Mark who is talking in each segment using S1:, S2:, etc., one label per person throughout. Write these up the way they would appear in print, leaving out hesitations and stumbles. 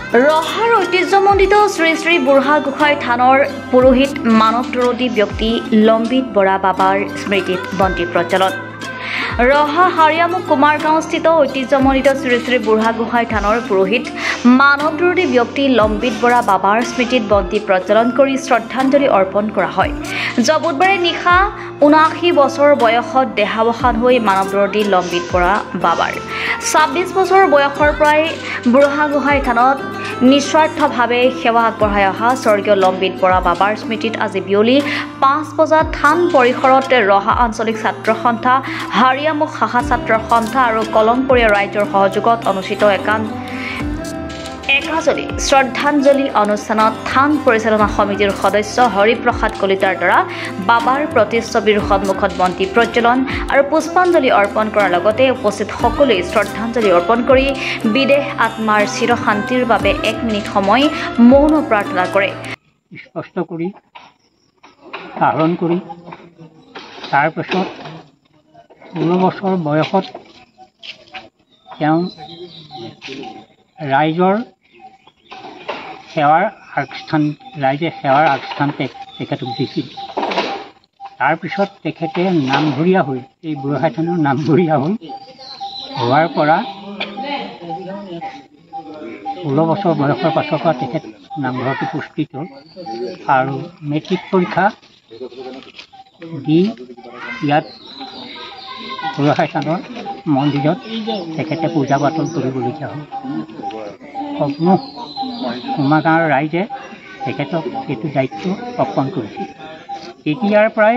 S1: ৰহাৰ ঐতিহ্যমণ্ডিত শ্ৰী শ্ৰী বুঢ়াগোহাঁই থানৰ পুৰোহিত মানৱ দৰদী ব্যক্তি লম্বিত বৰা বাবাৰ স্মৃতিত বন্তি প্ৰজ্বলন। ৰহা হাৰিয়ামুখ কুমাৰগাঁওস্থিত ঐতিহ্যমণ্ডিত শ্ৰী শ্ৰী বুঢ়াগোহাঁই থানৰ পুৰোহিত মানৱ দৰদী ব্যক্তি লম্বিত বৰা বাবাৰ স্মৃতিত বন্তি প্ৰজ্বলন কৰি শ্ৰদ্ধাঞ্জলি অৰ্পণ কৰা হয়। যোৱা বুধবাৰে নিশা ৭৯ বছৰ বয়সত দেহাৱসান হৈ মানৱ দৰদী লম্বিত বৰা বাবাৰ ২৬ বছৰ বয়সৰ পৰাই বুঢ়াগোহাঁই থানত নিস্বাৰ্থভাৱে সেৱা আগবঢ়াই অহা স্বৰ্গীয় লম্বিত বৰা বাবাৰ স্মৃতিত আজি বিয়লি ৫ বজাত থান পৰিসৰত ৰহা আঞ্চলিক ছাত্ৰ সন্থা, হাৰিয়ামুখ শাখা ছাত্ৰ সন্থা আৰু কলংপৰীয়া ৰাইজৰ সহযোগত অনুষ্ঠিত একাজলি শ্ৰদ্ধাঞ্জলি অনুষ্ঠানত থান পৰিচালনা সমিতিৰ সদস্য হৰিপ্ৰসাদ কলিতাৰ দ্বাৰা বাবাৰ প্ৰতিচ্ছবিৰ সন্মুখত বন্তি প্ৰজ্বলন আৰু পুষ্পাঞ্জলি অৰ্পণ কৰাৰ লগতে উপস্থিত সকলোৱে শ্ৰদ্ধাঞ্জলি অৰ্পণ কৰি বিদেহ আত্মাৰ চিৰশান্তিৰ বাবে ১ মিনিট সময় মৌন প্ৰাৰ্থনা কৰে।
S2: স্পষ্ট কৰি আহৰণ কৰি তাৰপিছত ১৬ বছৰ বয়সত তেওঁ ৰাইজৰ সেৱাৰ আগস্থান তেখেতক দিছিল। তাৰপিছত তেখেতে নামঘৰীয়া হৈ এই বুঢ়াগোহাঁই থানৰ নামঘৰীয়া হোৱাৰ পৰা ১৬ বছৰ বয়সৰ পাছৰ পৰা তেখেত নামঘৰটো পুষ্পিত হ'ল আৰু মেট্ৰিক পৰীক্ষা দি ইয়াত বুঢ়াগোহাঁই থানৰ মন্দিৰত তেখেতে পূজা পাতল কৰিবলগীয়া হ'ল। সকলো কুমাৰগাঁৱৰ ৰাইজে তেখেতক এইটো দায়িত্ব অৰ্পণ কৰিছিল। তেতিয়াৰ পৰাই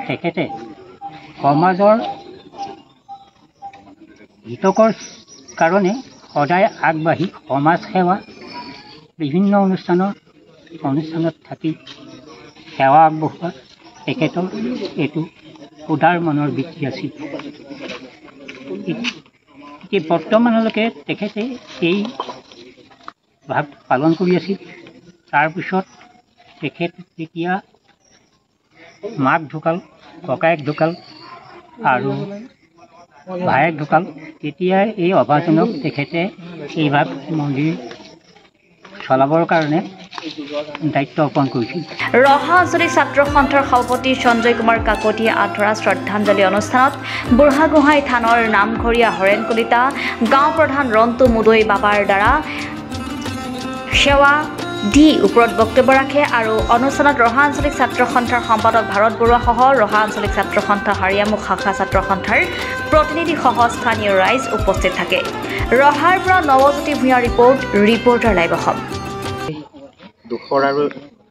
S2: তেখেতে সমাজৰ হিতকৰ কাৰণে সদায় আগবাঢ়ি সমাজ সেৱা বিভিন্ন অনুষ্ঠানত থাকি সেৱা আগবঢ়োৱা তেখেতৰ এইটো উদাৰ মনৰ বৃত্তি আছিল। বৰ্তমানলৈকে তেখেতে এই ভাৱ পালন কৰি আছিল। তাৰপিছত তেখেত যেতিয়া মাক ঢুকাল, ককায়েক ঢুকাল আৰু ভায়েক ঢুকাল, তেতিয়া এই অভাজনক তেখেতে এই ভাৱ মন্দিৰ চলাবৰ কাৰণে দায়িত্ব অৰ্পণ কৰিছিল।
S1: ৰহা আঞ্চলিক ছাত্ৰ সন্থাৰ সভাপতি সঞ্জয় কুমাৰ কাকতিয়ে আধৰা শ্ৰদ্ধাঞ্জলি অনুষ্ঠানত বুঢ়াগোহাঁই থানৰ নামঘৰীয়া হৰেণ কলিতা, গাঁও প্ৰধান ৰন্তু মুদৈ বাবাৰ দ্বাৰা সেৱা দি ওপৰত বক্তব্য ৰাখে আৰু অনুষ্ঠানত ৰহা আঞ্চলিক ছাত্ৰ সন্থাৰ সম্পাদক ভাৰত বৰুৱাসহ ৰহা আঞ্চলিক ছাত্ৰ সন্থা, হাৰিয়ামুখ শাখা ছাত্ৰ সন্থাৰ প্ৰতিনিধিসহ স্থানীয় ৰাইজ উপস্থিত থাকে। ৰহাৰ পৰা নৱজ্যোতি ভূঞা ৰিপৰ্টাৰ লাইভ অসম।
S3: দুখৰ আৰু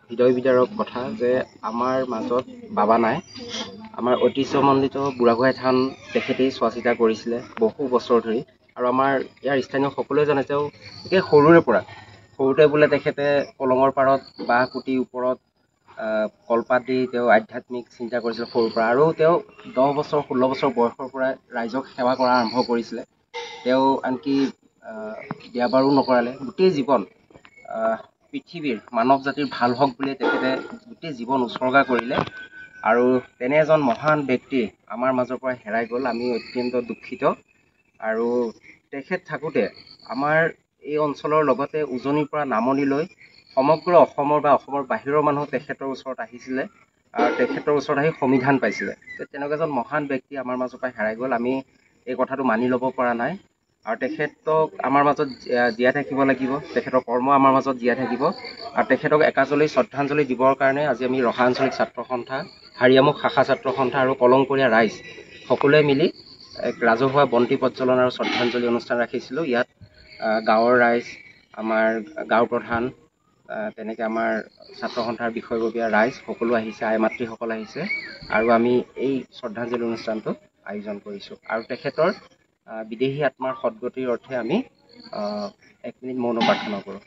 S3: হৃদয় বিদাৰক কথা যে আমাৰ মাজত বাবা নাই। আমাৰ ঐতিহ্যমণ্ডিত বুঢ়াগোহাঁই থান তেখেতেই চোৱা চিতা কৰিছিলে বহু বছৰ ধৰি আৰু আমাৰ ইয়াৰ স্থানীয় সকলোৱে জানে তেওঁ একে সৰুতে বোলে তেখেতে কলঙৰ পাৰত বাঁহ পুতিৰ ওপৰত কলপাত দি তেওঁ আধ্যাত্মিক চিন্তা কৰিছিল সৰুৰ পৰা আৰু তেওঁ ১০ বছৰ ১৬ বছৰ বয়সৰ পৰা ৰাইজক সেৱা কৰা আৰম্ভ কৰিছিলে। তেওঁ আনকি বিয়া বাৰু নকৰালে, গোটেই জীৱন পৃথিৱীৰ মানৱ জাতিৰ ভাল হওক বুলি তেখেতে গোটেই জীৱন উৎসৰ্গা কৰিলে আৰু তেনে এজন মহান ব্যক্তি আমাৰ মাজৰ পৰা হেৰাই গ'ল। আমি অত্যন্ত দুখিত আৰু তেখেত থাকোঁতে আমাৰ এই অঞ্চলৰ লগতে উজনিৰ পৰা নামনিলৈ সমগ্ৰ অসমৰ বা অসমৰ বাহিৰৰ মানুহ তেখেতৰ ওচৰত আহিছিলে আৰু তেখেতৰ ওচৰত আহি সমিধান পাইছিলে। তেনেকুৱা এজন মহান ব্যক্তি আমাৰ মাজৰ পৰা হেৰাই গ'ল। আমি এই কথাটো মানি ল'ব পৰা নাই আৰু তেখেতক আমাৰ মাজত জীয়াই থাকিব লাগিব, তেখেতৰ কৰ্ম আমাৰ মাজত জীয়াই থাকিব আৰু তেখেতক একাজলি শ্ৰদ্ধাঞ্জলি দিবৰ কাৰণে আজি আমি ৰহা আঞ্চলিক ছাত্ৰ সন্থা, হাৰিয়ামুখ শাখা ছাত্ৰ সন্থা আৰু কলংপৰীয়া ৰাইজ সকলোৱে মিলি এক ৰাজহুৱা বন্তি প্ৰজ্বলন আৰু শ্ৰদ্ধাঞ্জলি অনুষ্ঠান ৰাখিছিলোঁ। ইয়াত গাঁৱৰ ৰাইজ, আমাৰ গাঁও প্ৰধান, তেনেকৈ আমাৰ ছাত্ৰ সন্থাৰ বিষয়ববীয়া ৰাইজ সকলো আহিছে, আই মাতৃসকল আহিছে আৰু আমি এই শ্ৰদ্ধাঞ্জলি অনুষ্ঠানটো আয়োজন কৰিছোঁ আৰু তেখেতৰ বিদেহী আত্মাৰ সদ্গতিৰ অৰ্থে আমি ১ মিনিট মৌন প্ৰাৰ্থনা কৰোঁ।